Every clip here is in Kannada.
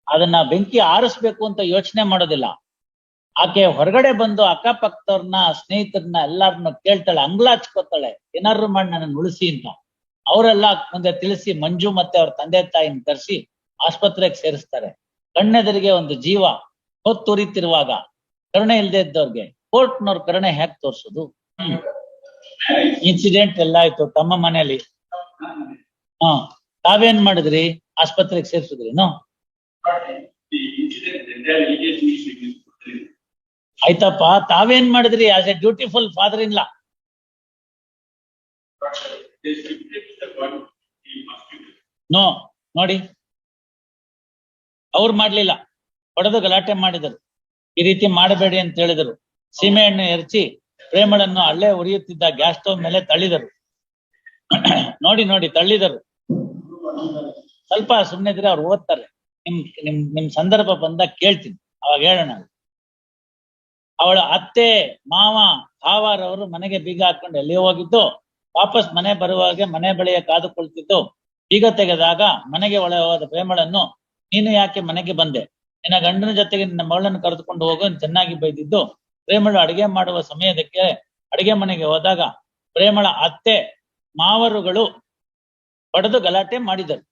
ಅದನ್ನ ಬೆಂಕಿ ಆರಿಸ್ಬೇಕು ಅಂತ ಯೋಚನೆ ಮಾಡೋದಿಲ್ಲ. ಆಕೆ ಹೊರಗಡೆ ಬಂದು ಅಕ್ಕಪಕ್ಕದವ್ರನ್ನ, ಸ್ನೇಹಿತರನ್ನ ಎಲ್ಲಾರನ್ನ ಕೇಳ್ತಾಳೆ, ಅಂಗ್ಲಾಚ್ಕೋತಾಳೆ, ಏನಾದ್ರು ಮಾಡಿ ನನ್ನ ಉಳಿಸಿ ಅಂತ. ಅವರೆಲ್ಲ ಮುಂದೆ ತಿಳಿಸಿ ಮಂಜು ಮತ್ತೆ ಅವ್ರ ತಂದೆ ತಾಯಿನ ಕರೆಸಿ ಆಸ್ಪತ್ರೆಗೆ ಸೇರಿಸ್ತಾರೆ. ಕಣ್ಣೆದರಿಗೆ ಒಂದು ಜೀವ ಹೊತ್ತುರಿತಿರುವಾಗ ಕರುಣೆ ಇಲ್ಲದೆ ಇದ್ದವ್ರಿಗೆ ಕೋರ್ಟ್ನವ್ರ ಕರುಣೆ ಹೇಗೆ ತೋರ್ಸೋದು? ಇನ್ಸಿಡೆಂಟ್ ಎಲ್ಲ ಆಯ್ತು ತಮ್ಮ ಮನೆಯಲ್ಲಿ. ತಾವೇನ್ ಮಾಡಿದ್ರಿ? ಆಸ್ಪತ್ರೆಗೆ ಸೇರ್ಸಿದ್ರಿನೋ? ಆಯ್ತಪ್ಪ, ತಾವೇನ್ ಮಾಡಿದ್ರಿ as a dutiful father in law? No, ನೋಡಿ, ಅವ್ರು ಮಾಡ್ಲಿಲ್ಲ, ಹೊಡೆದು ಗಲಾಟೆ ಮಾಡಿದರು. ಈ ರೀತಿ ಮಾಡಬೇಡಿ ಅಂತ ಹೇಳಿದರು. ಸೀಮೆಎಣ್ಣೆ ಎರಚಿ ಪ್ರೇಮಳನ್ನು ಅಲ್ಲೇ ಉರಿಯುತ್ತಿದ್ದ ಗ್ಯಾಸ್ ಸ್ಟವ್ ಮೇಲೆ ತಳ್ಳಿದರು. ನೋಡಿ ತಳ್ಳಿದರು. ಸ್ವಲ್ಪ ಸುಮ್ಮನೆ ಇದ್ರೆ ಅವ್ರು ಓದ್ತಾರೆ. ನಿಮ್ ಸಂದರ್ಭ ಬಂದಾಗ ಕೇಳ್ತೀನಿ, ಅವಾಗ ಹೇಳೋಣ. ಅವಳ ಅತ್ತೆ, ಮಾವ, ಭಾವರವರು ಮನೆಗೆ ಬೀಗ ಹಾಕೊಂಡು ಎಲ್ಲಿ ಹೋಗಿದ್ದು, ವಾಪಸ್ ಮನೆ ಬರುವಾಗ ಮನೆ ಬಳಿಯ ಕಾದುಕೊಳ್ತಿದ್ದು. ಬೀಗ ತೆಗೆದಾಗ ಮನೆಗೆ ಒಳ ಹೋದ ಪ್ರೇಮಳನ್ನು, ನೀನು ಯಾಕೆ ಮನೆಗೆ ಬಂದೆ? ನಿನ್ನ ಗಂಡನ ಜೊತೆಗೆ ನಿನ್ನ ಮಗಳನ್ನು ಕರೆದುಕೊಂಡು ಹೋಗು ಚೆನ್ನಾಗಿ ಬೈದಿದ್ದು. ಪ್ರೇಮಳು ಅಡಿಗೆ ಮಾಡುವ ಸಮಯದಕ್ಕೆ ಅಡಿಗೆ ಮನೆಗೆ ಹೋದಾಗ ಪ್ರೇಮಳ ಅತ್ತೆ ಮಾವರುಗಳು ಹೊಡೆದು ಗಲಾಟೆ ಮಾಡಿದರು.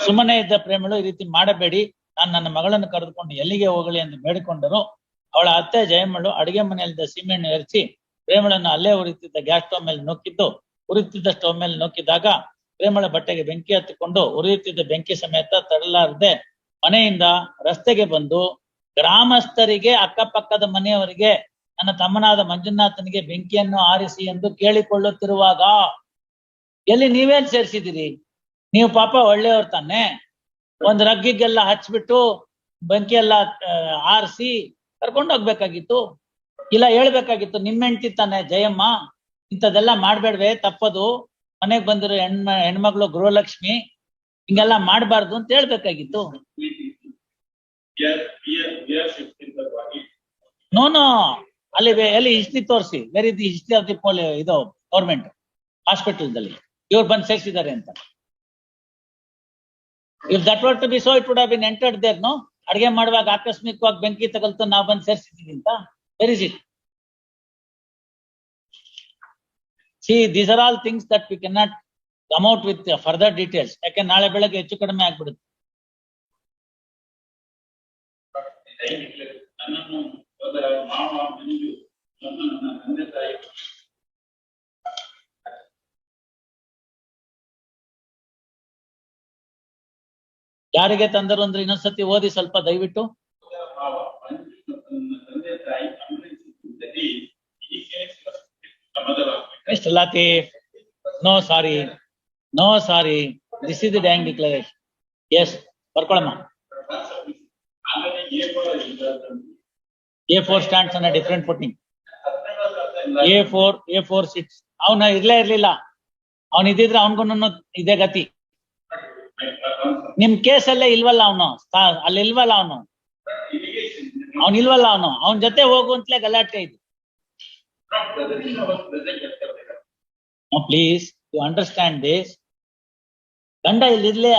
ಸುಮ್ಮನೆ ಇದ್ದ ಪ್ರೇಮಳು, ಈ ರೀತಿ ಮಾಡಬೇಡಿ, ನಾನು ನನ್ನ ಮಗಳನ್ನು ಕರೆದುಕೊಂಡು ಎಲ್ಲಿಗೆ ಹೋಗಲಿ ಎಂದು ಬೇಡಿಕೊಂಡರು. ಅವಳ ಅತ್ತೆ ಜಯಮ್ಮಳು ಅಡಿಗೆ ಮನೆಯಲ್ಲಿದ್ದ ಸೀಮೆಣ್ಣೆ ಎರಚಿ ಪ್ರೇಮಳನ್ನು ಅಲ್ಲೇ ಉರಿಯುತ್ತಿದ್ದ ಗ್ಯಾಸ್ ಸ್ಟವ್ ಮೇಲೆ ನೂಕಿದ್ದು. ಉರಿಯುತ್ತಿದ್ದ ಸ್ಟವ್ ಮೇಲೆ ನೂಕಿದಾಗ ಪ್ರೇಮಳ ಬಟ್ಟೆಗೆ ಬೆಂಕಿ ಹತ್ತಿಕೊಂಡು ಉರಿಯುತ್ತಿದ್ದ ಬೆಂಕಿ ಸಮೇತ ತಡಲಾರದೆ ಮನೆಯಿಂದ ರಸ್ತೆಗೆ ಬಂದು ಗ್ರಾಮಸ್ಥರಿಗೆ, ಅಕ್ಕಪಕ್ಕದ ಮನೆಯವರಿಗೆ, ನನ್ನ ತಮ್ಮನಾದ ಮಂಜುನಾಥನಿಗೆ ಬೆಂಕಿಯನ್ನು ಆರಿಸಿ ಎಂದು ಕೇಳಿಕೊಳ್ಳುತ್ತಿರುವಾಗ, ಎಲ್ಲಿ ನೀವೇನ್ ಸೇರಿಸಿದಿರಿ? ನೀವು ಪಾಪ ಒಳ್ಳೆಯವ್ರು ತಾನೆ, ಒಂದ್ ರಗ್ಗಿಗೆಲ್ಲ ಹಚ್ಬಿಟ್ಟು ಬೆಂಕಿ ಎಲ್ಲ ಆರಿಸಿ ಕರ್ಕೊಂಡು ಹೋಗ್ಬೇಕಾಗಿತ್ತು, ಇಲ್ಲ ಹೇಳ್ಬೇಕಾಗಿತ್ತು. ನಿಮ್ಮ ಹೆಂಡ್ತಿ ತಾನೆ ಜಯಮ್ಮ, ಇಂಥದೆಲ್ಲ ಮಾಡ್ಬೇಡ್ವೆ, ತಪ್ಪದು, ಮನೆಗ್ ಬಂದಿರೋ ಹೆಣ್ಮಗಳು ಗೃಹಲಕ್ಷ್ಮಿ, ಹಿಂಗೆಲ್ಲ ಮಾಡ್ಬಾರ್ದು ಅಂತ ಹೇಳ್ಬೇಕಾಗಿತ್ತು. ನೋನೋ, ಅಲ್ಲಿ ಹಿಸ್ಟ್ರಿ ತೋರಿಸಿ, where is the history of the ಇದು ಗೌರ್ಮೆಂಟ್ ಹಾಸ್ಪಿಟಲ್ದಲ್ಲಿ ಇವ್ರು ಬಂದು ಸೇರಿಸಿದ್ದಾರೆ ಅಂತ. If that were to be so, it would have been entered there. No, ಅಡಿಗೆ ಮಾಡುವಾಗ ಆಕಸ್ಮಿಕವಾಗಿ ಬೆಂಕಿ ತಗಲ್ತು, ನಾವು ಬಂದು ಸೇರಿಸಿದೀವಿ ಅಂತ. Where is it? See, these are all things that we can not come out with further details. ಯಾಕೆ ನಾಳೆ ಬೆಳಗ್ಗೆ ಹೆಚ್ಚು ಕಡಿಮೆ ಆಗ್ಬಿಡುತ್ತೆ. ಯಾರಿಗೆ ತಂದರು ಅಂದ್ರೆ ಇನ್ನೊಂದ್ಸತಿ ಓದಿ ಸ್ವಲ್ಪ ದಯವಿಟ್ಟು. Mr. Latif, no sorry, this is the dying declaration. Yes, ಬರ್ಕೊಳಮ್ಮ. A4 stands on a different footing. A4 sits. ಅವನ ಇರ್ಲಿಲ್ಲ, ಅವನ್ ಇದ್ದಿದ್ರೆ ಅವನ್ಗೂ ಇದೇ ಗತಿ. ನಿಮ್ ಕೇಸಲ್ಲೇ ಇಲ್ವಲ್ಲ ಅವನು, ಅಲ್ಲಿ ಇಲ್ವಲ್ಲ ಅವನ ಜೊತೆ ಹೋಗುವಂತಲೇ ಗಲಾಟೆ ಇದೆ. Please you understand this. ಗಂಡ ಅಲ್ಲಿ ಇರ್ಲೇ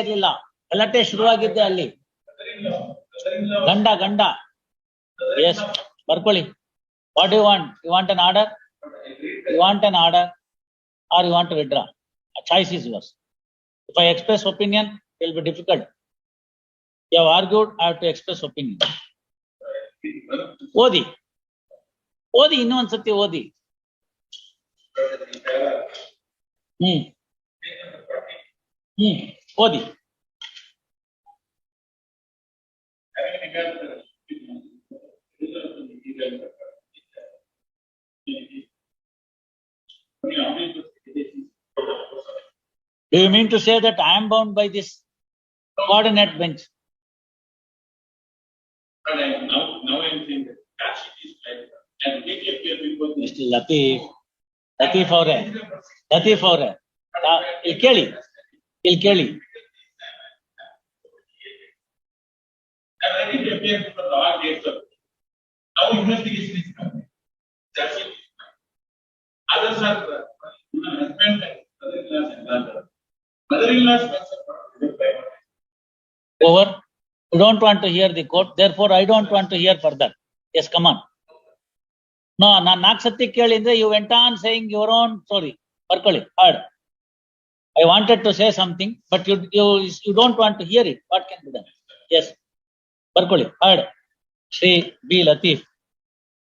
ಇರ್ಲಿಲ್ಲ, ಗಲಾಟೆ ಶುರುವಾಗಿದ್ದೆ ಅಲ್ಲಿ. ಗಂಡ ಎಸ್, ಬರ್ಕೊಳ್ಳಿ. What you want? You want an order? You want an order or you want to withdraw? A choice is yours. If I express opinion, it will be difficult. You have argued, I have to express opinion. ಓದಿ ಇನ್ನೊಂದ್ಸತಿ ಓದಿ. ಓದಿ. Do you mean to say that I am bound by this coordinate bench? Now I'm saying that cash is like and make a clear people. Mr. Latif ಅವರೇ, ಇಲ್ಲಿ ಕೇಳಿ. Now investigation is coming. That's it. Others are husband and mother-in-laws and mother-in-laws. Over. You don't want to hear the court, therefore I don't want to hear further. Yes, come on. No, ನಾನು 4 ಸತಿ ಕೇಳಿದ್ರೆ you went on saying your own story. ಬರ್ಕೊಳ್ಳಿ, heard. I wanted to say something, but you don't want to hear it. What can be done? Yes. ಬರ್ಕೊಳ್ಳಿ, heard. Shri B. Latif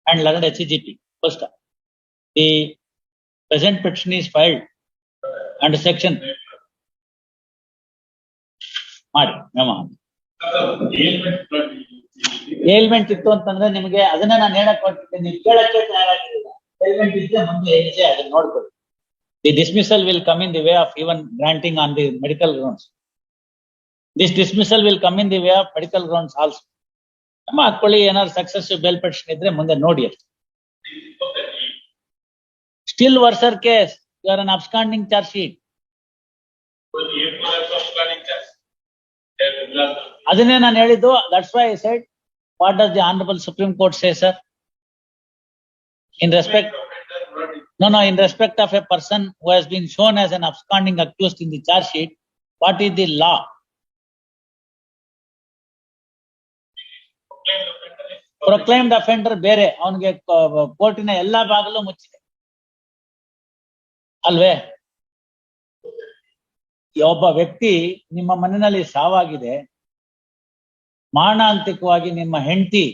and learned HCGP. First, the present petition is filed under section. ಮಾಡಿ, ಮೇಮ. ಏಲ್ಮೆಂಟ್ ಇತ್ತು ಅಂತಂದ್ರೆ ನಿಮಗೆ ಅದನ್ನ ನಾನು ಹೇಳಕ್ ಹೊರಟಿದ್ದೆ, ನೀವು ಕೇಳಕ್ಕೆ ತಯಾರಾಗಿಲ್ಲ. ಏಲ್ಮೆಂಟ್ ಇದ್ರೆ ಮುಂದೆ ಹೆಜ್ಜೆ ಅದನ್ನ ನೋಡ್ಕೊಳ್ಳಿ. The dismissal will come in the way of even granting on the medical grounds. This dismissal will come in the way of medical grounds also. ನಮ್ಮ ಹಾಕೊಳ್ಳಿ, ಏನಾದ್ರು ಸಕ್ಸೆಸಿವ್ ಬೇಲ್ ಪೆಟಿಷನ್ ಇದ್ರೆ ಮುಂದೆ ನೋಡಿ ಅಷ್ಟೇ. Still worser case, you are an absconding charge sheet. ಅದನ್ನೇ ನಾನು ಹೇಳಿದ್ದು. That's why I said, what does the Honorable Supreme Court say, sir? In respect, no, in respect of a person who has been shown as an absconding accused in the charge sheet, what is the law? Proclaimed offender ಬೇರೆ, ಅವನಿಗೆ ಕೋರ್ಟಿನ ಎಲ್ಲಾ ಬಾಗಿಲು ಮುಚ್ಚಿದೆ ಅಲ್ವೇ? ಒಬ್ಬ ವ್ಯಕ್ತಿ ನಿಮ್ಮ ಮನೆಯಲ್ಲಿ ಸಾವಾಗಿದೆ, ಮಾರಣಾಂತಿಕವಾಗಿ ನಿಮ್ಮ ಹೆಂಡತಿ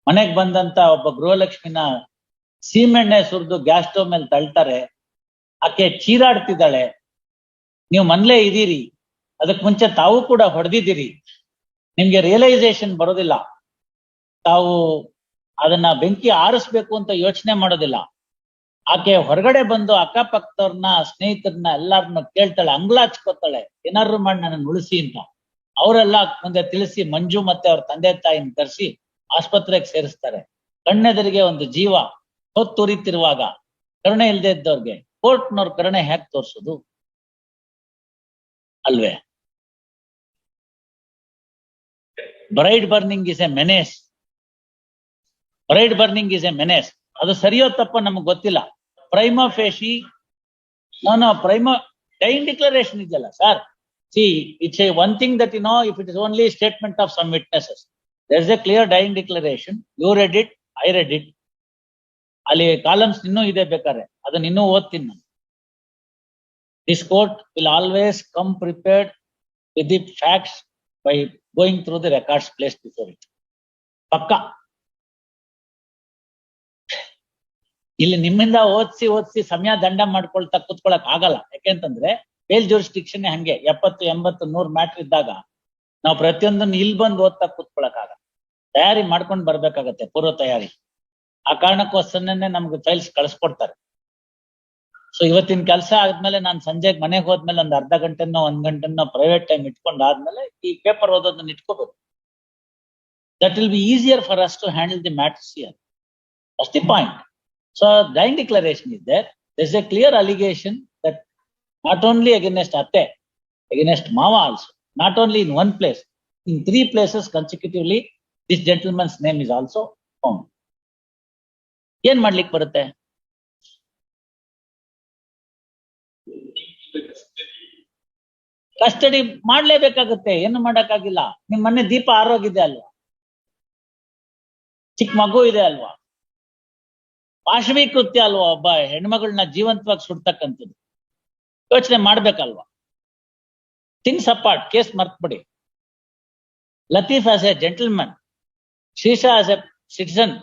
ಮನೆಗೆ ಬಂದಂತ ಒಬ್ಬ ಗೃಹಲಕ್ಷ್ಮಿನ ಸೀಮೆಣ್ಣೆ ಸುರಿದು ಗ್ಯಾಸ್ ಸ್ಟವ್ ಮೇಲೆ ತಳ್ತಾರೆ, ಆಕೆ ಚೀರಾಡ್ತಿದ್ದಾಳೆ, ನೀವು ಮನೇಲೇ ಇದೀರಿ, ಅದಕ್ ಮುಂಚೆ ತಾವು ಕೂಡ ಹೊಡೆದಿದ್ದೀರಿ, ನಿಮ್ಗೆ ರಿಯಲೈಸೇಷನ್ ಬರೋದಿಲ್ಲ, ತಾವು ಅದನ್ನ ಬೆಂಕಿ ಆರಿಸ್ಬೇಕು ಅಂತ ಯೋಚನೆ ಮಾಡೋದಿಲ್ಲ. ಆಕೆ ಹೊರಗಡೆ ಬಂದು ಅಕ್ಕಪಕ್ಕದವ್ರನ್ನ, ಸ್ನೇಹಿತರನ್ನ ಎಲ್ಲಾರನ್ನ ಕೇಳ್ತಾಳೆ, ಅಂಗ್ಲಾಚ್ಕೋತಾಳೆ, ಏನಾದ್ರು ಮಾಡಿ ನನ್ನ ಉಳಿಸಿ ಅಂತ. ಅವರೆಲ್ಲ ಮುಂದೆ ತಿಳಿಸಿ ಮಂಜು ಮತ್ತೆ ಅವ್ರ ತಂದೆ ತಾಯಿನ ಕರೆಸಿ ಆಸ್ಪತ್ರೆಗೆ ಸೇರಿಸ್ತಾರೆ. ಕಣ್ಣೆದರಿಗೆ ಒಂದು ಜೀವ ಹೊತ್ತುರಿತಿರುವಾಗ ಕರುಣೆ ಇಲ್ಲದೆ ಇದ್ದವ್ರಿಗೆ ಕೋರ್ಟ್ನವ್ರ ಕರುಣೆ ಹೇಗೆ ತೋರ್ಸೋದು ಅಲ್ವೇ? Bride burning is A menace. Bride burning is A menace. ಅದು ಸರಿಯೋ ತಪ್ಪ ನಮಗ್ ಗೊತ್ತಿಲ್ಲ. ಪ್ರೈಮಾ ಫೇಶಿ ಪ್ರೈಮಾ ಡೈನ್ ಡಿಕ್ಲರೇಷನ್ ಇದೆಯಲ್ಲ sir. See, it's a one thing that if it is only statement of some witnesses, there is a clear dying declaration. You read it, I read it. ಅಲ್ಲಿ ಕಾಲಮ್ಸ್ ಇನ್ನೂ ಇದೆ, ಬೇಕಾದ್ರೆ ಅದನ್ನ ಇನ್ನೂ ಓದ್ತೀನಿ ನಾನು. This court will always come prepared with the facts by going through the records placed before it. ಪಕ್ಕಾ. ಇಲ್ಲಿ ನಿಮ್ಮಿಂದ ಓದಿಸಿ ಸಮಯ ದಂಡ ಮಾಡ್ಕೊಳ್ತಾ ಕೂತ್ಕೊಳಕ್ ಆಗಲ್ಲ. ಯಾಕೆಂತಂದ್ರೆ ಬೇಲ್ ಜೂರಿಸ್ಡಿಕ್ಷನ್ ಹಂಗೆ 70, 80, 100 ಮ್ಯಾಟರ್ ಇದ್ದಾಗ ನಾವು ಪ್ರತಿಯೊಂದನ್ನು ಇಲ್ಲಿ ಬಂದು ಓದ್ತಾ ಕೂತ್ಕೊಳಕ್ ಆಗಲ್ಲ. ತಯಾರಿ ಮಾಡ್ಕೊಂಡು ಬರ್ಬೇಕಾಗತ್ತೆ, ಪೂರ್ವ ತಯಾರಿ. ಆ ಕಾರಣಕ್ಕೋಸ್ಕರನೇ ನಮ್ಗೆ ಫೈಲ್ಸ್ ಕಳ್ಸ್ಕೊಡ್ತಾರೆ. ಸೊ ಇವತ್ತಿನ ಕೆಲಸ ಆದ್ಮೇಲೆ ನಾನು ಸಂಜೆಗೆ ಮನೆಗೆ ಹೋದ್ಮೇಲೆ ಒಂದು ಅರ್ಧ ಗಂಟೆನೋ 1 ಗಂಟೆನೋ ಪ್ರೈವೇಟ್ ಟೈಮ್ ಇಟ್ಕೊಂಡಾದ್ಮೇಲೆ ಈ ಪೇಪರ್ ಓದೋದನ್ನ ಇಟ್ಕೋಬೇಕು. That will be easier for us to handle the matters here. That's the point. So dying declaration is there. There is a clear allegation that not only against Atte, against Mama also, not only in one place, in 3 places consecutively, this gentleman's name is also found. ಏನ್ ಮಾಡ್ಲಿಕ್ಕೆ ಬರುತ್ತೆ? ಕಸ್ಟಡಿ ಮಾಡ್ಲೇಬೇಕಾಗುತ್ತೆ, ಏನು ಮಾಡಕ್ಕಾಗಿಲ್ಲ. ನಿಮ್ ಮನೆ ದೀಪ ಆರೋಗಿದೆ ಅಲ್ವಾ, ಚಿಕ್ಕ ಮಗು ಇದೆ ಅಲ್ವಾ, ಪಾಶವಿ ಕೃತ್ಯ ಅಲ್ವಾ, ಒಬ್ಬ ಹೆಣ್ಮಗಳನ್ನ ಜೀವಂತವಾಗಿ ಸುಡ್ತಕ್ಕಂಥದ್ದು. ಯೋಚನೆ ಮಾಡ್ಬೇಕಲ್ವಾ? ಥಿಂಗ್ಸ್ ಅಪಾರ್ಟ್, ಕೇಸ್ ಮರ್ತ್ಬಿಡಿ. Latif as a gentleman, Sheesha as a citizen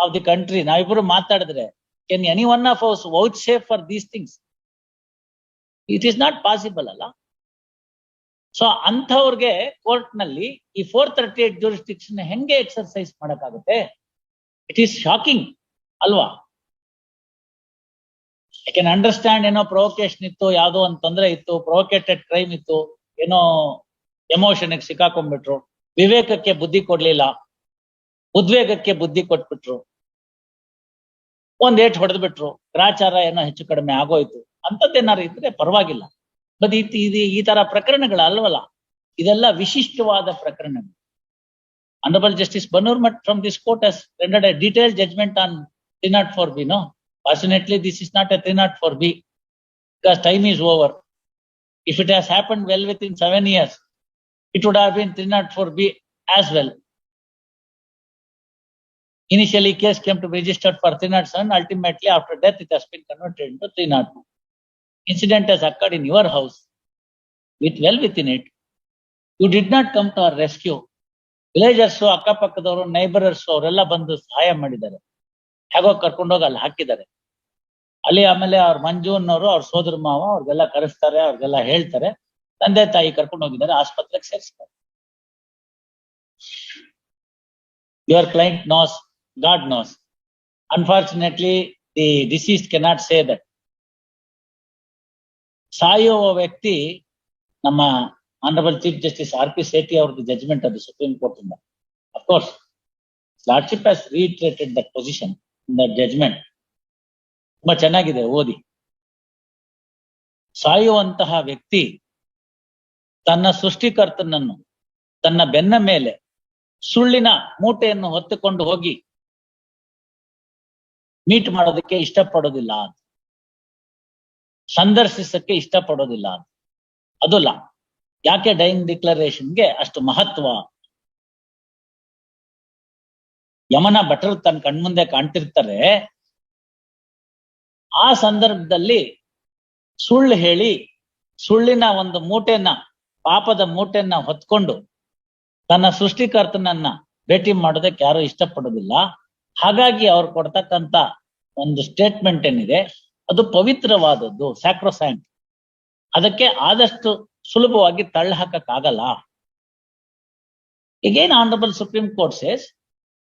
of the country, ನಾವಿಬ್ರು ಮಾತಾಡಿದ್ರೆ can any one of ours vouch safe for these things? It is not possible ಅಲ್ಲ. ಸೊ ಅಂಥವ್ರಿಗೆ ಕೋರ್ಟ್ ನಲ್ಲಿ ಈ 438 ಜೂರಿಸ್ಡಿಕ್ಷನ್ ಹೆಂಗೆ ಎಕ್ಸರ್ಸೈಸ್ ಮಾಡಕ್ಕಾಗುತ್ತೆ? ಇಟ್ ಈಸ್ ಶಾಕಿಂಗ್ ಅಲ್ವಾ? ಐ ಕ್ಯಾನ್ ಅಂಡರ್ಸ್ಟ್ಯಾಂಡ್, ಏನೋ ಪ್ರೊವೊಕೇಶನ್ ಇತ್ತು, ಯಾವುದೋ ಒಂದು ತೊಂದರೆ ಇತ್ತು, ಪ್ರೊವೊಕೇಟೆಡ್ ಕ್ರೈಮ್ ಇತ್ತು, ಏನೋ ಎಮೋಷನ್ ಸಿಕ್ಕಾಕೊಂಡ್ಬಿಟ್ರು, ವಿವೇಕಕ್ಕೆ ಬುದ್ಧಿ ಕೊಡ್ಲಿಲ್ಲ, ಉದ್ವೇಗಕ್ಕೆ ಬುದ್ಧಿ ಕೊಟ್ಬಿಟ್ರು, ಒಂದ್ ಏಟ್ ಹೊಡೆದ್ಬಿಟ್ರು, ಗ್ರಾಚಾರ ಏನೋ ಹೆಚ್ಚು ಕಡಿಮೆ ಆಗೋಯ್ತು, ಅಂತದ್ದೇನಾರು ಇದ್ರೆ ಪರವಾಗಿಲ್ಲ. ಬಟ್ ಈ ತರ ಪ್ರಕರಣಗಳು ಅಲ್ವಲ್ಲ, ಇದೆಲ್ಲ ವಿಶಿಷ್ಟವಾದ ಪ್ರಕರಣಗಳು. Honorable Justice Banur Math from this court has rendered a detailed judgment on 304B. No, fortunately, this is not a 304B because time is over. If it has happened well within 7 years, It would have been 304B as well. Initially, case came to be registered for 307. Ultimately, after death, it has been converted into 302. Incident has occurred in your house, with well within it. You did not come to our rescue. Villagers ಅಕ್ಕಪಕ್ಕದವರು ನೈಬರರ್ಸ್ ಅವರೆಲ್ಲ ಬಂದು ಸಹಾಯ ಮಾಡಿದ್ದಾರೆ. ಹೇಗೋ ಕರ್ಕೊಂಡೋಗಿ ಅಲ್ಲಿ ಹಾಕಿದ್ದಾರೆ. ಅಲ್ಲಿ ಆಮೇಲೆ ಅವ್ರ ಮಂಜು ಅನ್ನೋರು ಅವ್ರ ಸೋದರ ಮಾವ ಅವ್ರಿಗೆಲ್ಲ ಕರೆಸ್ತಾರೆ, ಅವ್ರಿಗೆಲ್ಲ ಹೇಳ್ತಾರೆ. ತಂದೆ ತಾಯಿ ಕರ್ಕೊಂಡು ಹೋಗಿದ್ದಾರೆ, ಆಸ್ಪತ್ರೆಗೆ ಸೇರಿಸ್ತಾರೆ. Your client knows, God knows. Unfortunately, the deceased cannot say that. ಸಾಯುವ ವ್ಯಕ್ತಿ ನಮ್ಮ honourable chief justice R.P. Sethi ಅವ್ರದ್ದು ಜಡ್ಜ್ಮೆಂಟ್ ಅದು ಸುಪ್ರೀಂ ಕೋರ್ಟ್ ಇಂದ. Of course, Lordship has reiterated that position in that judgment. ತುಂಬಾ ಚೆನ್ನಾಗಿದೆ, ಓದಿ. ಸಾಯುವಂತಹ ವ್ಯಕ್ತಿ ತನ್ನ ಸೃಷ್ಟಿಕರ್ತನನ್ನು ತನ್ನ ಬೆನ್ನ ಮೇಲೆ ಸುಳ್ಳಿನ ಮೂಟೆಯನ್ನು ಹೊತ್ತುಕೊಂಡು ಹೋಗಿ ಮೀಟ್ ಮಾಡೋದಕ್ಕೆ ಇಷ್ಟಪಡೋದಿಲ್ಲ, ಸಂದರ್ಶಿಸಕ್ಕೆ ಇಷ್ಟಪಡೋದಿಲ್ಲ. ಅದು ಲಾ. ಯಾಕೆ ಡೈಯಿಂಗ್ ಡಿಕ್ಲರೇಷನ್ಗೆ ಅಷ್ಟು ಮಹತ್ವ? ಯಮನ ಭಟರು ತನ್ನ ಕಣ್ಮುಂದೆ ಕಾಣ್ತಿರ್ತಾರೆ. ಆ ಸಂದರ್ಭದಲ್ಲಿ ಸುಳ್ಳು ಹೇಳಿ ಸುಳ್ಳಿನ ಒಂದು ಮೂಟೆನ, ಪಾಪದ ಮೂಟೆಯನ್ನ ಹೊತ್ಕೊಂಡು ತನ್ನ ಸೃಷ್ಟಿಕರ್ತನನ್ನ ಭೇಟಿ ಮಾಡೋದಕ್ಕೆ ಯಾರು ಇಷ್ಟಪಡೋದಿಲ್ಲ. ಹಾಗಾಗಿ ಅವ್ರು ಕೊಡ್ತಕ್ಕಂತ ಒಂದು ಸ್ಟೇಟ್ಮೆಂಟ್ ಏನಿದೆ ಅದು ಪವಿತ್ರವಾದದ್ದು, ಸ್ಯಾಕ್ರೋಸ್ಯಾಂಟ್. ಅದಕ್ಕೆ ಆದಷ್ಟು ಸುಲಭವಾಗಿ ತಳ್ಳಿ ಹಾಕಕ್ಕಾಗಲ್ಲ. Again, Honorable Supreme Court says,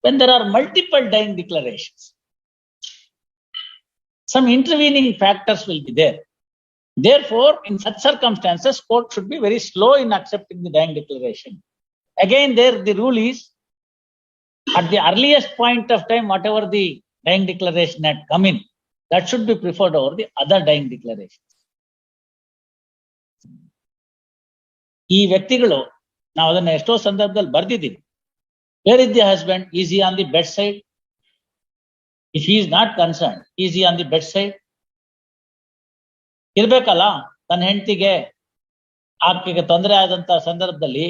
when there are multiple dying declarations, some intervening factors will be there. Therefore, in such circumstances, court should be very slow in accepting the dying declaration. Again, there the rule is, at the earliest point of time, whatever the dying declaration had come in, that should be preferred over the other dying declarations. ಈ ವ್ಯಕ್ತಿಗಳು, ನಾವು ಅದನ್ನ ಎಷ್ಟೋ ಸಂದರ್ಭದಲ್ಲಿ ಬರ್ದಿದ್ದೀವಿ. Where is the husband? Is he on the bedside? If he is not concerned, is he on the bedside? ಇರ್ಬೇಕಲ್ಲ ತನ್ನ ಹೆಂಡತಿಗೆ ಆಕೆಗೆ ತೊಂದರೆ ಆದಂತ ಸಂದರ್ಭದಲ್ಲಿ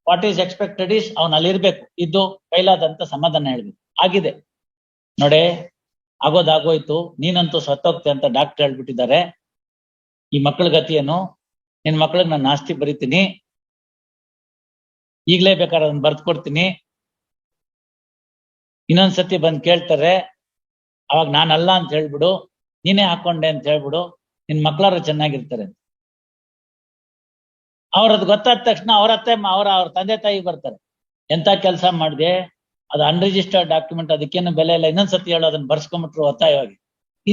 ವಾಟ್ ಈಸ್ ಎಕ್ಸ್ಪೆಕ್ಟೆಡ್ ಇಸ್ ಅವನು ಅಲ್ಲಿರ್ಬೇಕು, ಇದ್ದು ಕೈಲಾದಂತ ಸಮಾಧಾನ ಹೇಳ್ಬೇಕು. ಆಗಿದೆ ನೋಡೆ, ಆಗೋದಾಗೋಯ್ತು, ನೀನಂತೂ ಸತ್ತೋಗ್ತೆ ಅಂತ ಡಾಕ್ಟರ್ ಹೇಳ್ಬಿಟ್ಟಿದ್ದಾರೆ. ಈ ಮಕ್ಕಳ ಗತಿಯೇನು? ನಿನ್ ಮಕ್ಳಿಗೆ ನಾನು ಆಸ್ತಿ ಬರೀತೀನಿ, ಈಗ್ಲೇ ಬೇಕಾದ್ರೆ ಅದನ್ನ ಬರ್ದ್ ಕೊಡ್ತೀನಿ. ಇನ್ನೊಂದ್ಸತಿ ಬಂದ್ ಕೇಳ್ತಾರೆ, ಅವಾಗ ನಾನಲ್ಲ ಅಂತ ಹೇಳ್ಬಿಡು, ನೀನೇ ಹಾಕೊಂಡೆ ಅಂತ ಹೇಳ್ಬಿಡು, ನಿನ್ ಮಕ್ಳಾರು ಚೆನ್ನಾಗಿರ್ತಾರೆ. ಅವ್ರದ್ ಗೊತ್ತಾದ ತಕ್ಷಣ ಅವ್ರ ತಂದೆ ತಾಯಿ ಬರ್ತಾರೆ. ಎಂತ ಕೆಲಸ ಮಾಡಿದೆ, ಅದು ಅನ್ರಿಜಿಸ್ಟರ್ಡ್ ಡಾಕ್ಯುಮೆಂಟ್, ಅದಕ್ಕೇನು ಬೆಲೆ ಇಲ್ಲ, ಇನ್ನೊಂದ್ಸತಿ ಹೇಳೋ ಅದನ್ನ ಬರ್ಸ್ಕೊಂಬಿಟ್ರು ಒತ್ತಾಯವಾಗಿ.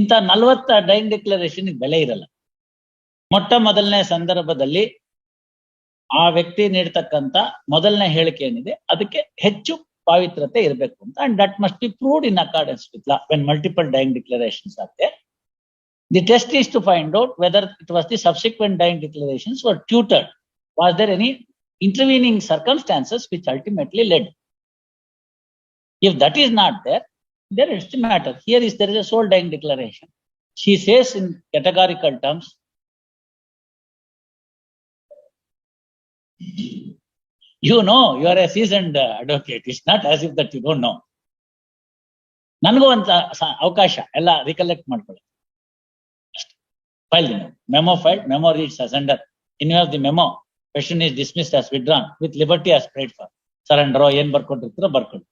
ಇಂಥ 40 ಡೈಯಿಂಗ್ ಡಿಕ್ಲರೇಷನ್ ಬೆಲೆ ಇರಲ್ಲ. ಮೊಟ್ಟ ಮೊದಲನೇ ಸಂದರ್ಭದಲ್ಲಿ ಆ ವ್ಯಕ್ತಿ ನೀಡ್ತಕ್ಕಂತ ಮೊದಲನೇ ಹೇಳಿಕೆ ಏನಿದೆ ಅದಕ್ಕೆ ಹೆಚ್ಚು ಪಾವಿತ್ರತೆ ಇರಬೇಕು ಅಂತ. And that must be proved in accordance with law when multiple dying declarations are there. The test is to find out whether it was the subsequent dying declarations were tutored. Was there any intervening circumstances which ultimately led? If that is not there, then it's the matter. Here is there is a sole dying declaration. She says in categorical terms, you know, you are a seasoned advocate. It's not as if that you don't know. ನನಗೂ ಅಂತ ಅವಕಾಶ ಎಲ್ಲ ರಿಕಲೆಕ್ಟ್ ಮಾಡ್ಕೊಳ್ಳಿ. File the memo filed, memo reads as under. In view of the memo, question is dismissed as withdrawn with liberty as prayed for. Surrender ಏನ್ ಬರ್ಕೊಟ್ಟಿರ್ತೀರೋ ಬರ್ಕೊಳ್ಳಿ.